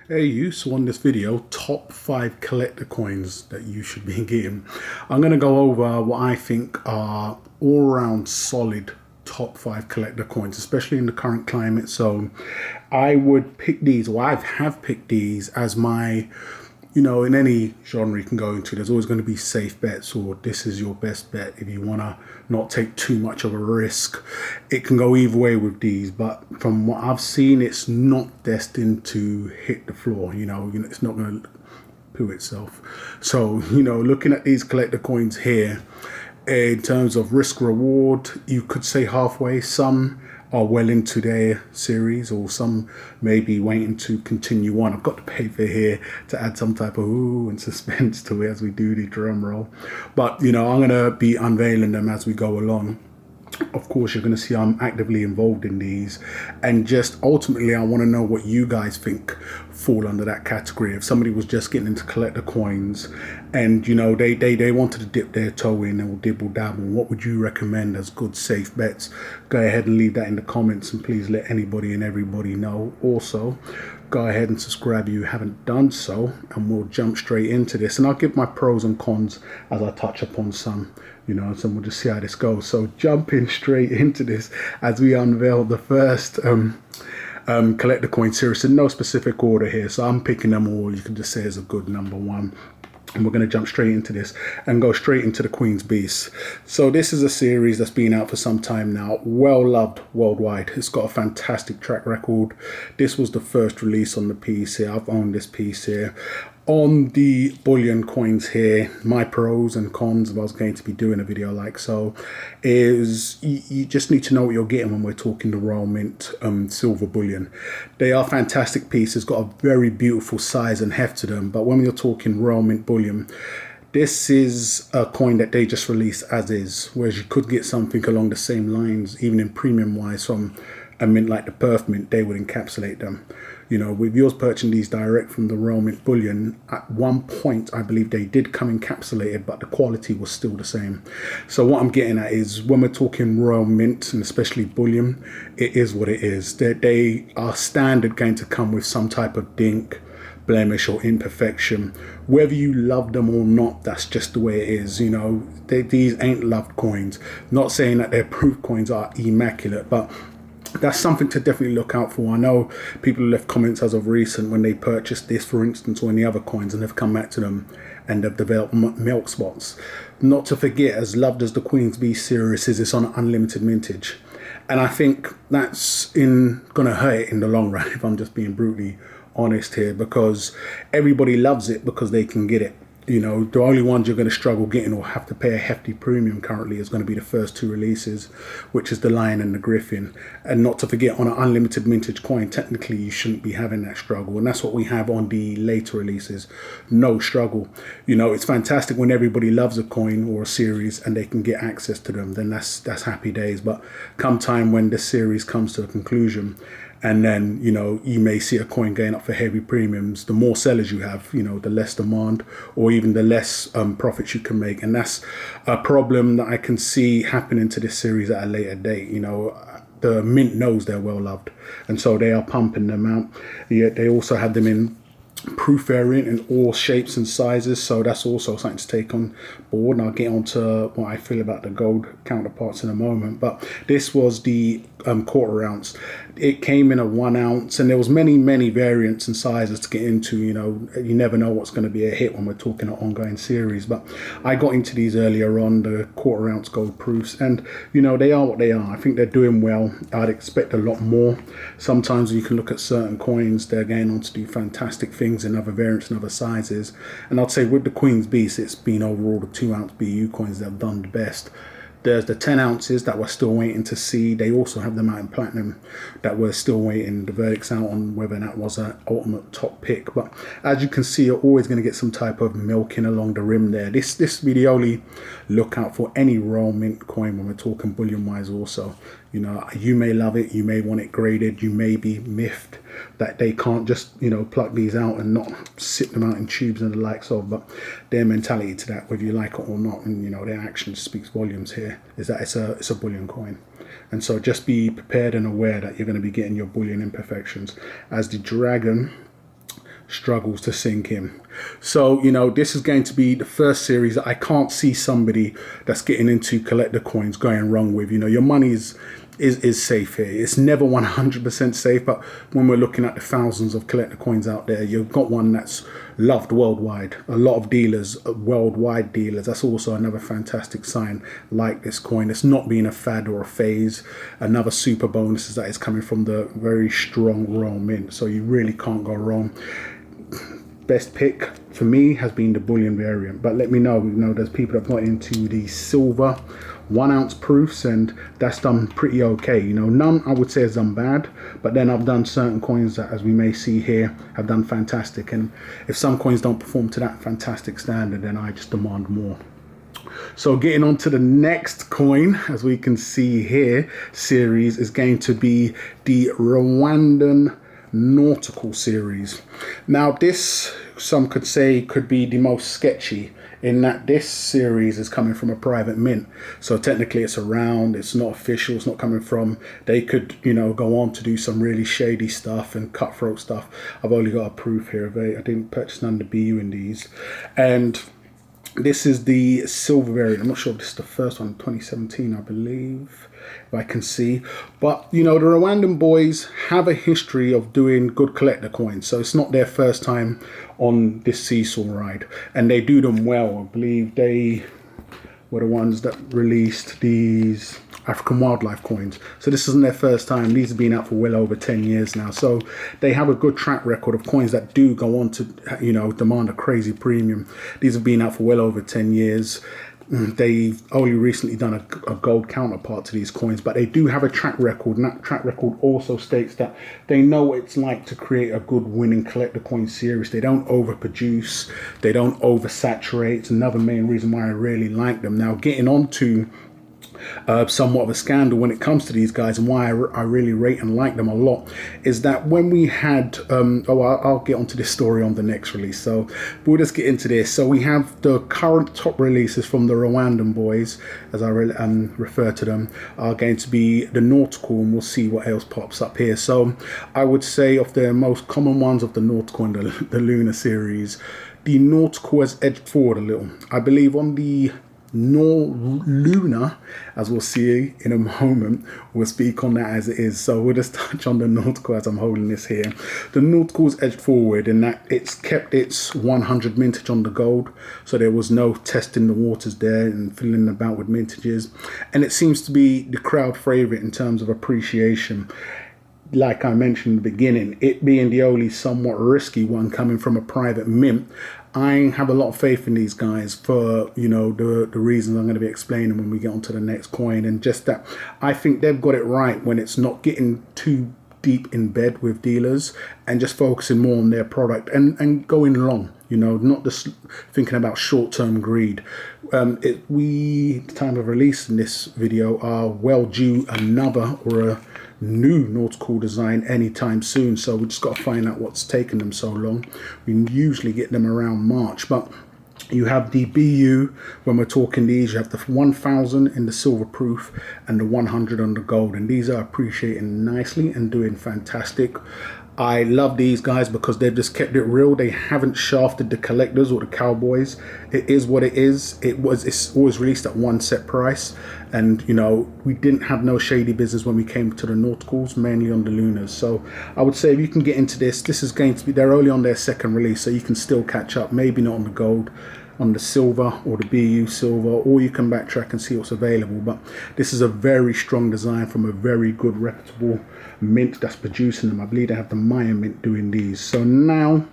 Hey you, so on this video, top 5 collector coins that you should be getting. I'm going to go over what I think are all-round solid top 5 collector coins, especially in the current climate. So I would pick these, or I have picked these as my, in any genre you can go into, there's always going to be safe bets, or this is your best bet if you want to not take too much of a risk. It can go either way with these, but from what I've seen, it's not destined to hit the floor. It's not going to poo itself. So, looking at these collector coins here, in terms of risk reward, you could say halfway. Some are well into their series, or some may be waiting to continue on. I've got the paper here to add some type of ooh and suspense to it as we do the drum roll. But I'm going to be unveiling them as we go along. Of course, you're going to see I'm actively involved in these, and just ultimately I want to know what you guys think fall under that category. If somebody was just getting into collector coins and they wanted to dip their toe in or dibble dabble, what would you recommend as good safe bets? Go ahead and leave that in the comments, and please let anybody and everybody know. Also, go ahead and subscribe if you haven't done so, and we'll jump straight into this, and I'll give my pros and cons as I touch upon some, so we'll just see how this goes. So jumping straight into this as we unveil the first collector coin series in no specific order here, so I'm picking them all. You can just say it's a good number one. And we're going to jump straight into this and go straight into the Queen's Beast. So this is a series that's been out for some time now, well loved worldwide. It's got a fantastic track record. This was the first release on the piece here. I've owned this piece here. On the bullion coins here, my pros and cons, if I was going to be doing a video like so, is you just need to know what you're getting when we're talking the Royal Mint silver bullion. They are fantastic pieces, got a very beautiful size and heft to them, but when you're talking Royal Mint bullion, this is a coin that they just released as is, whereas you could get something along the same lines, even in premium wise, from a mint like the Perth Mint. They would encapsulate them. With yours purchasing these direct from the Royal Mint bullion, at one point I believe they did come encapsulated, but the quality was still the same. So what I'm getting at is, when we're talking Royal Mint and especially bullion, it is what it is. They are standard going to come with some type of dink, blemish, or imperfection. Whether you love them or not, that's just the way it is. These ain't loved coins. Not saying that their proof coins are immaculate, but that's something to definitely look out for. I know people left comments as of recent when they purchased this, for instance, or any other coins, and they've come back to them and they've developed milk spots. Not to forget, as loved as the Queen's Beast series is, it's on unlimited mintage. And I think that's gonna hurt it in the long run, if I'm just being brutally honest here, because everybody loves it because they can get it. The only ones you're going to struggle getting or have to pay a hefty premium currently is going to be the first two releases, which is the Lion and the Griffin. And not to forget, on an unlimited mintage coin, technically you shouldn't be having that struggle. And that's what we have on the later releases. No struggle. It's fantastic when everybody loves a coin or a series and they can get access to them. Then that's happy days. But come time when this series comes to a conclusion, and then, you may see a coin going up for heavy premiums. The more sellers you have, the less demand, or even the less profits you can make. And that's a problem that I can see happening to this series at a later date. The mint knows they're well loved, and so they are pumping them out. Yet they also have them in proof variant in all shapes and sizes, so that's also something to take on board. And I'll get on to what I feel about the gold counterparts in a moment. But this was the quarter ounce. It came in a 1 ounce, and there was many variants and sizes to get into. You never know what's going to be a hit when we're talking an ongoing series, but I got into these earlier on, the quarter ounce gold proofs, and they are what they are. I think they're doing well. I'd expect a lot more. Sometimes you can look at certain coins, they're going on to do fantastic things in other variants and other sizes, and I'd say with the Queen's Beast, it's been overall the 2 ounce BU coins that have done the best. There's the 10 ounces that we're still waiting to see. They also have them out in platinum that we're still waiting the verdicts out on whether that was an ultimate top pick. But as you can see, you're always going to get some type of milking along the rim there. This be the only look out for any Royal Mint coin when we're talking bullion wise also. You may love it, you may want it graded, you may be miffed that they can't just pluck these out and not sit them out in tubes and the likes of, but their mentality to that, whether you like it or not, and their action speaks volumes here, is that it's a bullion coin. And so just be prepared and aware that you're going to be getting your bullion imperfections. As the dragon, struggles to sink in. So, you know, this is going to be the first series that I can't see somebody that's getting into collector coins going wrong with. You know, your money is safe here. It's never 100% safe, but when we're looking at the thousands of collector coins out there, you've got one that's loved worldwide. A lot of dealers, worldwide dealers, that's also another fantastic sign. Like this coin, it's not being a fad or a phase. Another super bonus is that it's coming from the very strong Royal Mint, so you really can't go wrong. Best pick for me has been the bullion variant, but let me know, you know, there's people that got into the silver 1 ounce proofs, and that's done pretty okay. You know, none I would say has done bad, but then I've done certain coins that, as we may see here, have done fantastic. And if some coins don't perform to that fantastic standard, then I just demand more. So getting on to the next coin, as we can see here, series is going to be the Rwandan Nautical series. Now this, some could say, could be the most sketchy, in that this series is coming from a private mint. So technically it's around, it's not official, it's not coming from, they could, you know, go on to do some really shady stuff and cutthroat stuff. I've only got a proof here of it. I didn't purchase none of the BU in these. And this is the silver variant. I'm not sure if this is the first one, 2017, I believe, if I can see. But, you know, the Rwandan boys have a history of doing good collector coins. So it's not their first time on this seesaw ride. And they do them well. I believe they were the ones that released these African wildlife coins. So this isn't their first time. These have been out for well over 10 years now. So they have a good track record of coins that do go on to, you know, demand a crazy premium. These have been out for well over 10 years. They've only recently done a gold counterpart to these coins, but they do have a track record, and that track record also states that they know what it's like to create a good winning collector coin series. They don't overproduce, they don't oversaturate. It's another main reason why I really like them. Now, getting on to somewhat of a scandal when it comes to these guys, and why I really rate and like them a lot, is that when we had I'll get onto this story on the next release, so we'll just get into this. So we have the current top releases from the Rwandan boys, as I refer to them, are going to be the Nautical, and we'll see what else pops up here. So I would say of the most common ones of the Nautical and the Lunar series, the Nautical has edged forward a little. I believe on the Lunar, as we'll see in a moment, we'll speak on that as it is. So we'll just touch on the Nautical as I'm holding this here. The Nautical's edged forward in that it's kept its 100 mintage on the gold, so there was no testing the waters there and filling about with mintages, and it seems to be the crowd favorite in terms of appreciation. Like I mentioned in the beginning, it being the only somewhat risky one coming from a private mint, I have a lot of faith in these guys for, you know, the reasons I'm going to be explaining when we get onto the next coin. And just that I think they've got it right when it's not getting too deep in bed with dealers and just focusing more on their product and going long, you know, not just thinking about short-term greed. The time of releasing this video are well due another or a new nautical design anytime soon, so we just got to find out what's taken them so long. We usually get them around March, but you have the BU when we're talking these. You have the 1000 in the silver proof and the 100 on the gold, and these are appreciating nicely and doing fantastic. I love these guys because they've just kept it real. They haven't shafted the collectors or the cowboys. It is what it is. It's always released at one set price. And, you know, we didn't have no shady business when we came to the Nauticals, mainly on the Lunars. So I would say if you can get into this is going to be, they're only on their second release, so you can still catch up. Maybe not on the gold, on the silver or the BU silver, or you can backtrack and see what's available. But this is a very strong design from a very good reputable mint that's producing them. I believe they have the Maya Mint doing these. So now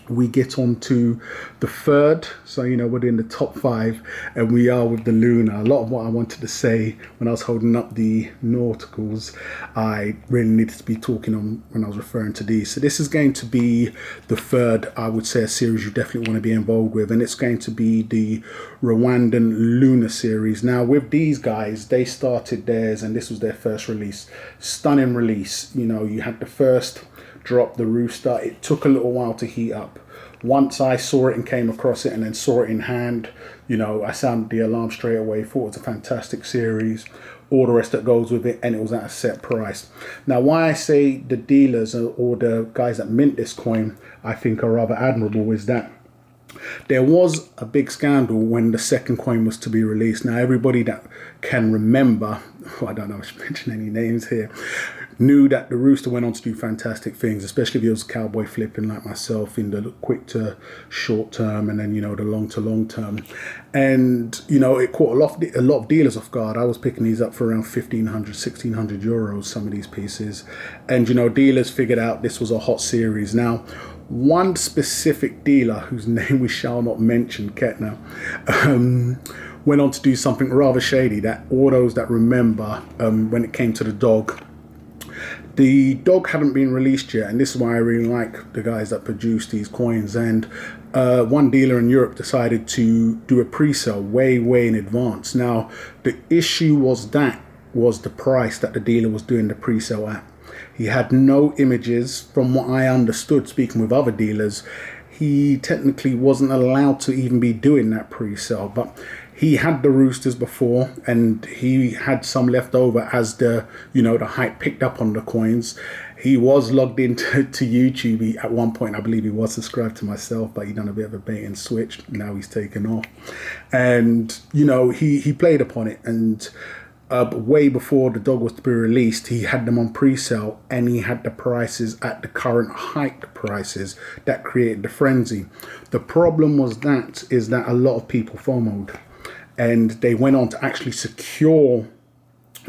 we get on to the third. So, you know, we're in the top 5 and we are with the Lunar. A lot of what I wanted to say when I was holding up the Nauticals, I really needed to be talking on when I was referring to these. So this is going to be the third, I would say, a series you definitely want to be involved with, and it's going to be the Rwandan Lunar series. Now with these guys, they started theirs and this was their first release. Stunning release. You know, you had the first drop, the rooster. It took a little while to heat up. Once I saw it and came across it and then saw it in hand, you know, I sounded the alarm straight away. Thought it was a fantastic series, all the rest that goes with it, and it was at a set price. Now, why I say the dealers or the guys that mint this coin I think are rather admirable is that there was a big scandal when the second coin was to be released. Now, everybody that can remember, I don't know if I should mention any names here, knew that the rooster went on to do fantastic things, especially if he was cowboy flipping like myself in the quick to short term and then, you know, the long to long term. And, you know, it caught a lot of dealers off guard. I was picking these up for around 1,500, 1,600 euros, some of these pieces. And, you know, dealers figured out this was a hot series. Now, one specific dealer, whose name we shall not mention, Ketna, went on to do something rather shady that all those that remember when it came to the dog hadn't been released yet, and this is why I really like the guys that produce these coins. And one dealer in Europe decided to do a pre-sale way in advance. Now, the issue was the price that the dealer was doing the pre-sale at. He had no images. From what I understood, speaking with other dealers, he technically wasn't allowed to even be doing that pre-sale, but he had the roosters before and he had some left over as the hype picked up on the coins. He was logged into YouTube. At one point, I believe he was subscribed to myself, but he done a bit of a bait and switch. Now he's taken off. And, you know, he played upon it. And way before the dog was to be released, he had them on pre-sale and he had the prices at the current hiked prices that created the frenzy. The problem is that a lot of people FOMO'd and they went on to actually secure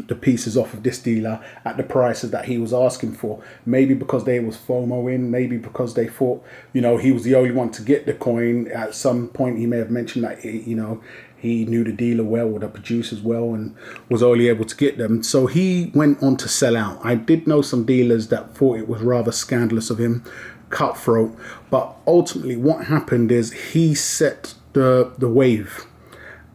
the pieces off of this dealer at the prices that he was asking for. Maybe because they was FOMOing, maybe because they thought, you know, he was the only one to get the coin. At some point he may have mentioned that, you know, he knew the dealer well or the producers well and was only able to get them. So he went on to sell out. I did know some dealers that thought it was rather scandalous of him, cutthroat. But ultimately what happened is he set the wave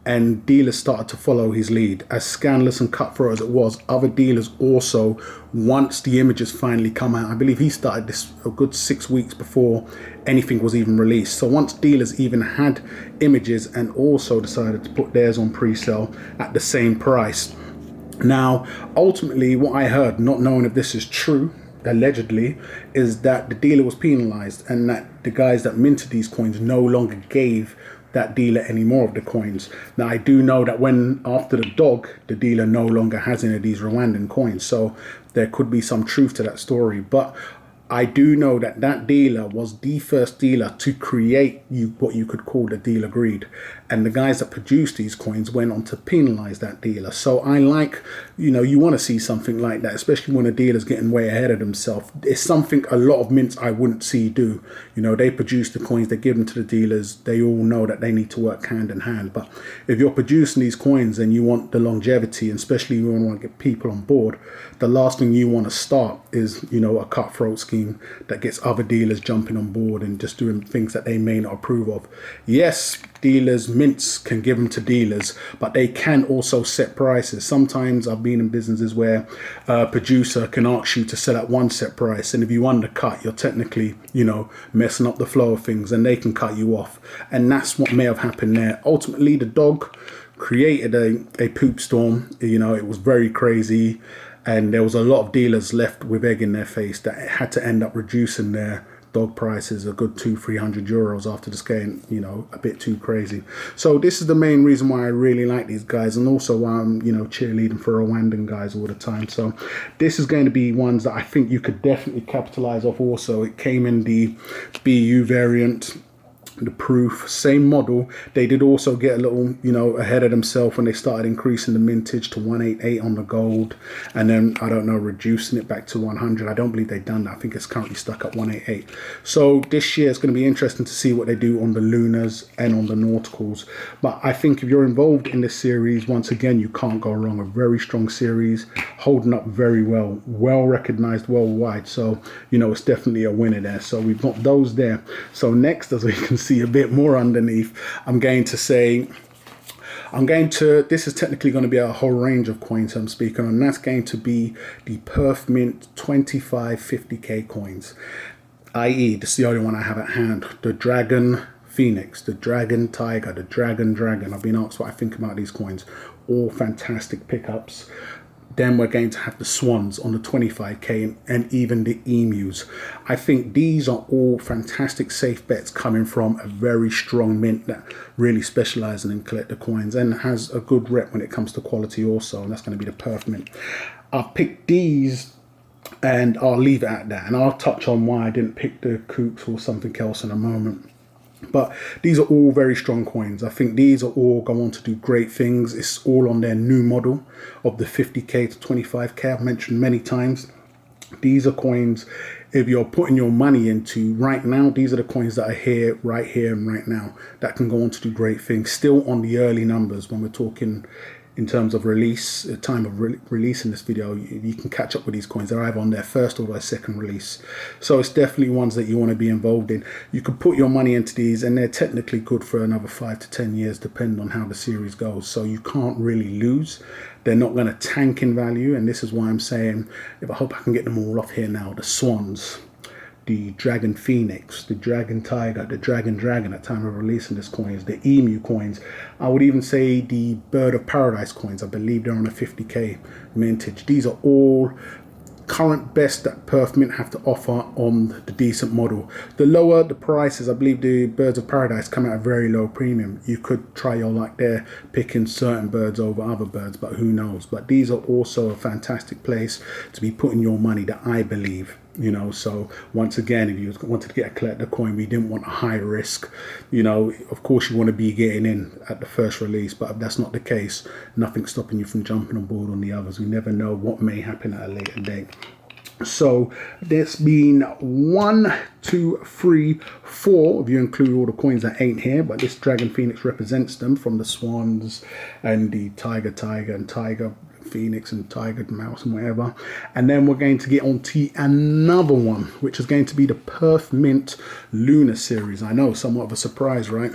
and dealers started to follow his lead. As scandalous and cutthroat as it was, other dealers also, once the images finally come out, I believe he started this a good 6 weeks before anything was even released. So once dealers even had images and also decided to put theirs on pre-sale at the same price. Now, ultimately, what I heard, not knowing if this is true, allegedly, is that the dealer was penalized and that the guys that minted these coins no longer gave that dealer any more of the coins. Now, I do know that when after the dog, the dealer no longer has any of these Rwandan coins, so there could be some truth to that story. But I do know that that dealer was the first dealer to create what you could call the dealer greed. And the guys that produced these coins went on to penalize that dealer. So I like, you know, you want to see something like that, especially when a dealer's getting way ahead of themselves. It's something a lot of mints I wouldn't see do. You know, they produce the coins, they give them to the dealers. They all know that they need to work hand in hand. But if you're producing these coins and you want the longevity, and especially you want to get people on board, the last thing you want to start is, you know, a cutthroat scheme that gets other dealers jumping on board and just doing things that they may not approve of. Yes, dealers, mints can give them to dealers, but they can also set prices. Sometimes I've been in businesses where a producer can ask you to sell at one set price, and if you undercut, you're technically, you know, messing up the flow of things, and they can cut you off. And that's what may have happened there. Ultimately, the dog created a poop storm. You know, it was very crazy. And there was a lot of dealers left with egg in their face that had to end up reducing their dog prices a good 200-300 euros after this getting, you know, a bit too crazy. So this is the main reason why I really like these guys, and also why I'm, you know, cheerleading for Rwandan guys all the time. So this is going to be ones that I think you could definitely capitalize off. Also, it came in the BU variant, the proof, same model. They did also get a little, you know, ahead of themselves when they started increasing the mintage to 188 on the gold, and then, I don't know, reducing it back to 100. I don't believe they've done that. I think it's currently stuck at 188. So this year it's going to be interesting to see what they do on the Lunars and on the Nauticals. But I think if you're involved in this series, once again, you can't go wrong. A very strong series, holding up very well, well recognized worldwide. So, you know, it's definitely a winner there. So we've got those there. So next, as we can see a bit more underneath, this is technically going to be a whole range of coins I'm speaking on, and that's going to be the Perth Mint 25 50k coins, i.e. this is the only one I have at hand. The Dragon Phoenix, the Dragon Tiger, the Dragon. I've been asked what I think about these coins. All fantastic pickups. Then we're going to have the swans on the 25k and even the emus. I think these are all fantastic safe bets coming from a very strong mint that really specializes in collector coins and has a good rep when it comes to quality also, and that's going to be the Perth Mint. I've picked these and I'll leave it at that, and I'll touch on why I didn't pick the kooks or something else in a moment. But these are all very strong coins. I think these are all going on to do great things. It's all on their new model of the 50k to 25k I've mentioned many times. These are coins, if you're putting your money into right now, these are the coins that are here, right here and right now, that can go on to do great things. Still on the early numbers when we're talking in terms of release, time of releasing this video, you can catch up with these coins. They're either on their first or their second release. So it's definitely ones that you want to be involved in. You could put your money into these and they're technically good for another 5 to 10 years, depending on how the series goes. So you can't really lose. They're not going to tank in value. And this is why I'm saying, if I hope I can get them all off here now, the swans, the dragon phoenix, the dragon tiger, the dragon at time of releasing this coins, the emu coins. I would even say the bird of paradise coins. I believe they're on a 50k mintage. These are all current best that Perth Mint have to offer on the decent model. The lower the prices, I believe the birds of paradise come at a very low premium. You could try your luck there picking certain birds over other birds, but who knows. But these are also a fantastic place to be putting your money, that I believe. You know, so once again, if you wanted to get a collector coin, we didn't want a high risk. You know, of course you want to be getting in at the first release, but if that's not the case, nothing's stopping you from jumping on board on the others. We never know what may happen at a later date. So there's been 1, 2, 3, 4, if you include all the coins that ain't here, but this dragon phoenix represents them, from the swans and the tiger and tiger phoenix and tiger mouse and whatever. And then we're going to get on to another one, which is going to be the Perth Mint Lunar series. I know, somewhat of a surprise, right?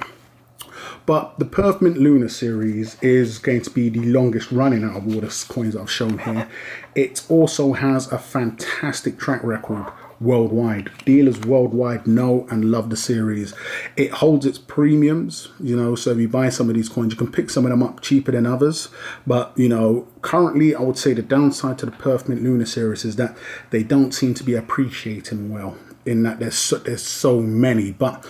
But the Perth Mint Lunar series is going to be the longest running out of all the coins that I've shown here. It also has a fantastic track record worldwide. Dealers worldwide know and love the series. It holds its premiums, you know, so if you buy some of these coins, you can pick some of them up cheaper than others. But, you know, currently I would say the downside to the Perth Mint Lunar series is that they don't seem to be appreciating well, in that there's so many. But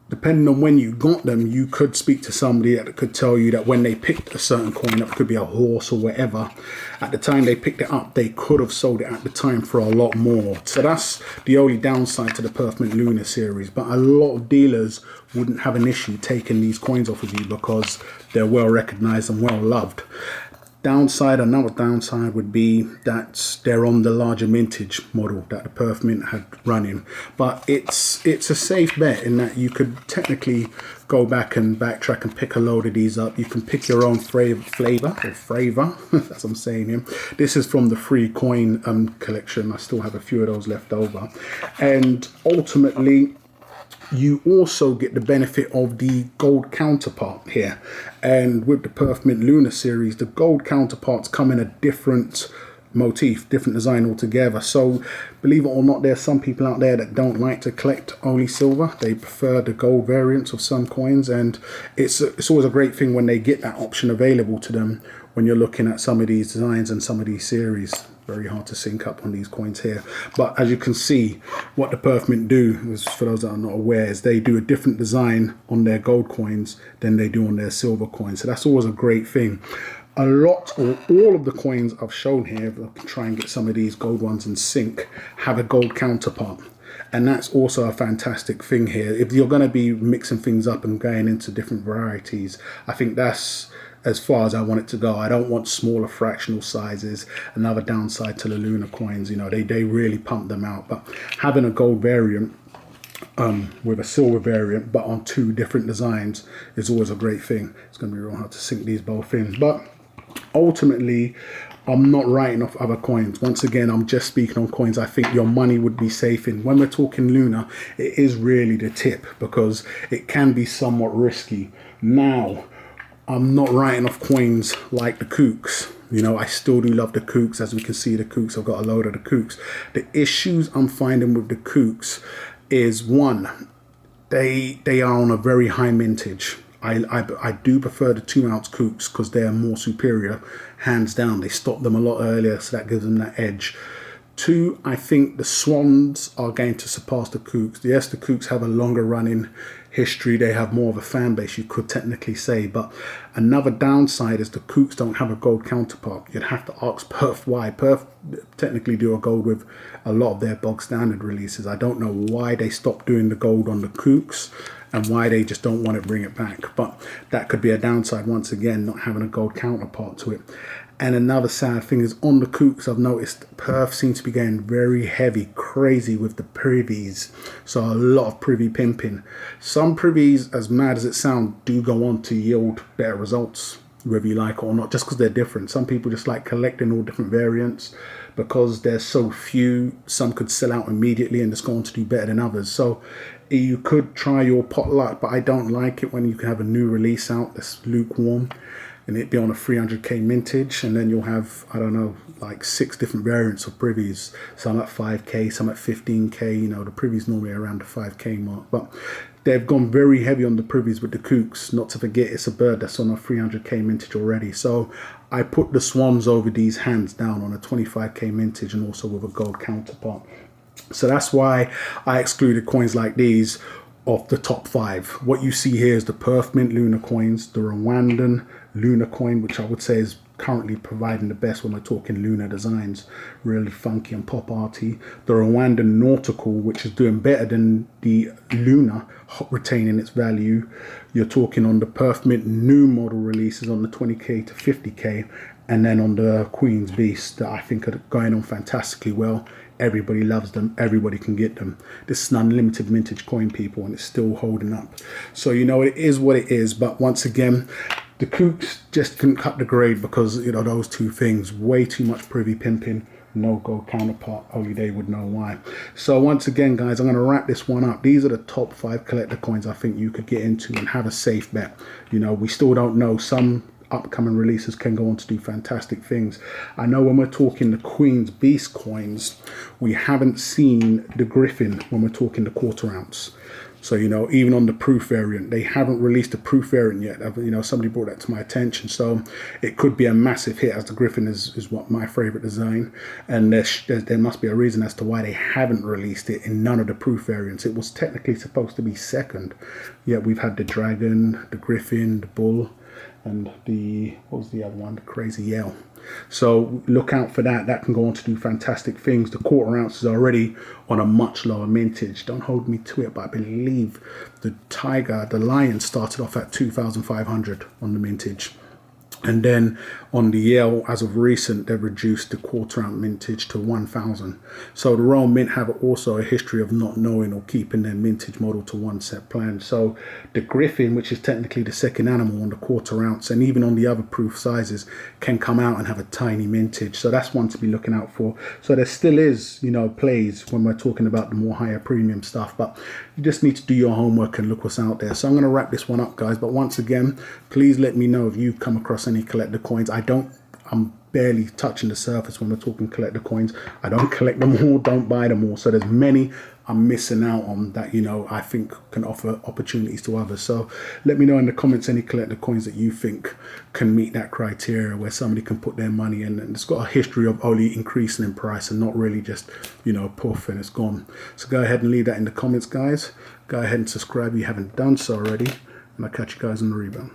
depending on when you got them, you could speak to somebody that could tell you that when they picked a certain coin up, it could be a horse or whatever, at the time they picked it up, they could have sold it at the time for a lot more. So that's the only downside to the Perth Mint Lunar series. But a lot of dealers wouldn't have an issue taking these coins off of you because they're well recognized and well loved. Another downside would be that they're on the larger mintage model that the Perth Mint had running. But it's a safe bet in that you could technically go back and backtrack and pick a load of these up. You can pick your own flavor, that's what I'm saying here. This is from the free coin collection. I still have a few of those left over. And ultimately, you also get the benefit of the gold counterpart here. And with the Perth Mint Lunar series, the gold counterparts come in a different motif, different design altogether. So believe it or not, there's some people out there that don't like to collect only silver. They prefer the gold variants of some coins, and it's always a great thing when they get that option available to them when you're looking at some of these designs and some of these series. Very hard to sync up on these coins here, but as you can see, what the Perth Mint do is, for those that are not aware, is they do a different design on their gold coins than they do on their silver coins. So that's always a great thing. A lot, or all of the coins I've shown here, if I can try and get some of these gold ones in sync, have a gold counterpart. And that's also a fantastic thing here. If you're going to be mixing things up and going into different varieties, I think that's as far as I want it to go. I don't want smaller fractional sizes. Another downside to the lunar coins, you know, they really pump them out. But having a gold variant with a silver variant, but on 2 different designs, is always a great thing. It's going to be real hard to sync these both in. But ultimately, I'm not writing off other coins. Once again, I'm just speaking on coins I think your money would be safe in. When we're talking lunar, it is really the tip, because it can be somewhat risky. Now, I'm not writing off coins like the kooks. You know, I still do love the kooks. As we can see, the kooks, I've got a load of the kooks. The issues I'm finding with the kooks is, one, they are on a very high mintage. I do prefer the 2-ounce kooks because they're more superior, hands down. They stop them a lot earlier, so that gives them that edge. Two, I think the swans are going to surpass the kooks. Yes, the kooks have a longer running history. They have more of a fan base, you could technically say. But another downside is the kooks don't have a gold counterpart. You'd have to ask Perth why. Perth technically do a gold with a lot of their bog standard releases. I don't know why they stopped doing the gold on the kooks and why they just don't want to bring it back. But that could be a downside, once again, not having a gold counterpart to it. And another sad thing is on the kooks, I've noticed Perth seems to be getting very heavy, crazy with the privies. So a lot of privy pimping. Some privies, as mad as it sounds, do go on to yield better results, whether you like it or not, just because they're different. Some people just like collecting all different variants. Because there's so few, some could sell out immediately and just go on to do better than others. So you could try your pot luck, but I don't like it when you can have a new release out that's lukewarm and it be on a 300k mintage, and then you'll have, I don't know, like 6 different variants of privies, some at 5k, some at 15k. You know, the privies normally around the 5k mark, but they've gone very heavy on the privies with the kooks. Not to forget, it's a bird that's on a 300k mintage already. So I put the swans over these hands down on a 25k mintage and also with a gold counterpart. So that's why I excluded coins like these off the top 5. What you see here is the Perth Mint Lunar coins, the Rwandan Lunar coin, which I would say is currently providing the best when we're talking lunar designs, really funky and pop arty. The Rwandan Nautical, which is doing better than the Lunar, retaining its value. You're talking on the Perth Mint new model releases on the 20k to 50k, and then on the Queen's Beast that I think are going on fantastically well. Everybody loves them. Everybody can get them. This is an unlimited vintage coin, people, and it's still holding up. So, you know, it is what it is. But once again, the kooks just couldn't cut the grade because, you know, those two things. Way too much privy pimping. No gold counterpart. Only they would know why. So once again, guys, I'm going to wrap this one up. These are the top 5 collector coins I think you could get into and have a safe bet. You know, we still don't know. Some upcoming releases can go on to do fantastic things. I know when we're talking the Queen's Beast coins, we haven't seen the Griffin when we're talking the 1/4 ounce. So, you know, even on the proof variant, they haven't released a proof variant yet. You know, somebody brought that to my attention. So it could be a massive hit, as the Griffin is what my favorite design. And there must be a reason as to why they haven't released it in none of the proof variants. It was technically supposed to be second. Yet we've had the Dragon, the Griffin, the Bull, and the, what was the other one? The Crazy Yell. So look out for that. That can go on to do fantastic things. The 1/4 ounce is already on a much lower mintage. Don't hold me to it, but I believe the Tiger, the Lion, started off at 2,500 on the mintage. And then on the Yale, as of recent, they've reduced the 1/4 ounce mintage to 1,000. So the Royal Mint have also a history of not knowing or keeping their mintage model to one set plan. So the Griffin, which is technically the second animal on the 1/4 ounce, and even on the other proof sizes, can come out and have a tiny mintage. So that's one to be looking out for. So there still is, you know, plays when we're talking about the more higher premium stuff, but you just need to do your homework and look what's out there. So I'm going to wrap this one up, guys. But once again, please let me know if you come across any collector coins. I'm barely touching the surface when we're talking collector coins. I don't collect them all, don't buy them all. So there's many I'm missing out on that, you know, I think can offer opportunities to others. So let me know in the comments any collector coins that you think can meet that criteria where somebody can put their money in and it's got a history of only increasing in price and not really just, you know, poof and it's gone. So go ahead and leave that in the comments, guys. Go ahead and subscribe if you haven't done so already, and I'll catch you guys on the rebound.